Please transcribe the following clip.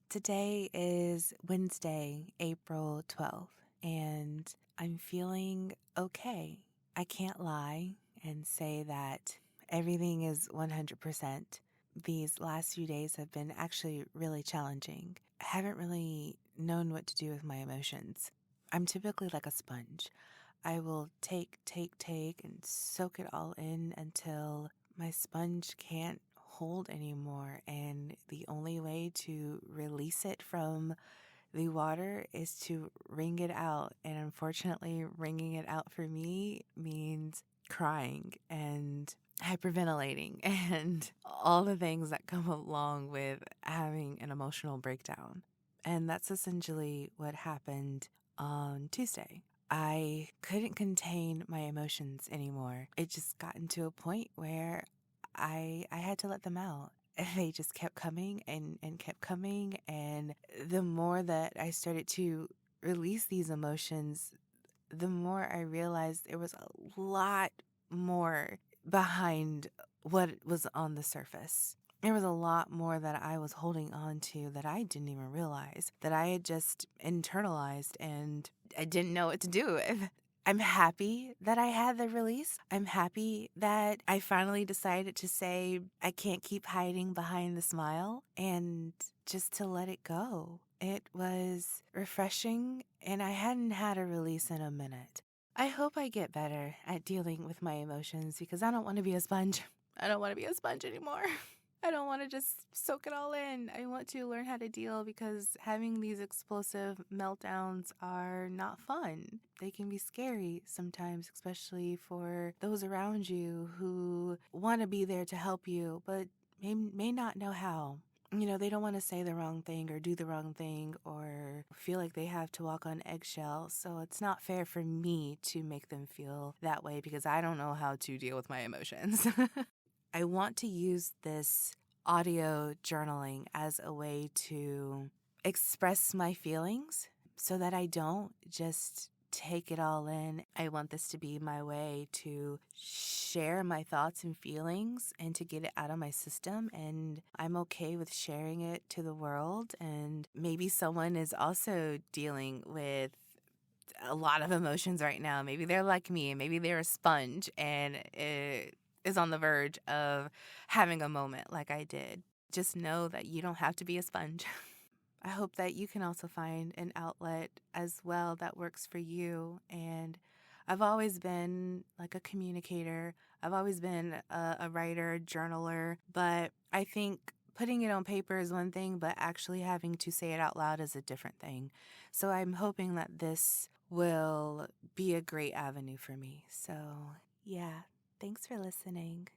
Today is Wednesday, April 12th, and I'm feeling okay. I can't lie and say that everything is 100%. These last few days have been actually really challenging. I haven't really known what to do with my emotions. I'm typically like a sponge. I will take, and soak it all in until my sponge can't hold anymore. And the only way to release it from the water is to wring it out. And unfortunately, wringing it out for me means crying and hyperventilating and all the things that come along with having an emotional breakdown. And that's essentially what happened on Tuesday. I couldn't contain my emotions anymore. It just gotten to a point where I had to let them out. They just kept coming and kept coming. And the more that I started to release these emotions, the more I realized there was a lot more behind what was on the surface. There was a lot more that I was holding on to that I didn't even realize, that I had just internalized and I didn't know what to do with. I'm happy that I had the release. I'm happy that I finally decided to say, I can't keep hiding behind the smile and just to let it go. It was refreshing, and I hadn't had a release in a minute. I hope I get better at dealing with my emotions because I don't want to be a sponge. I don't want to be a sponge anymore. I don't want to just soak it all in. I want to learn how to deal because having these explosive meltdowns are not fun. They can be scary sometimes, especially for those around you who want to be there to help you, but may not know how. You know, they don't want to say the wrong thing or do the wrong thing or feel like they have to walk on eggshells. So it's not fair for me to make them feel that way because I don't know how to deal with my emotions. I want to use this audio journaling as a way to express my feelings so that I don't just take it all in. I want this to be my way to share my thoughts and feelings and to get it out of my system. And I'm okay with sharing it to the world. And maybe someone is also dealing with a lot of emotions right now. Maybe they're like me, and maybe they're a sponge and it is on the verge of having a moment like I did. Just know that you don't have to be a sponge. I hope that you can also find an outlet as well that works for you. And I've always been like a communicator. I've always been a writer, journaler, but I think putting it on paper is one thing, but actually having to say it out loud is a different thing. So I'm hoping that this will be a great avenue for me. So yeah, thanks for listening.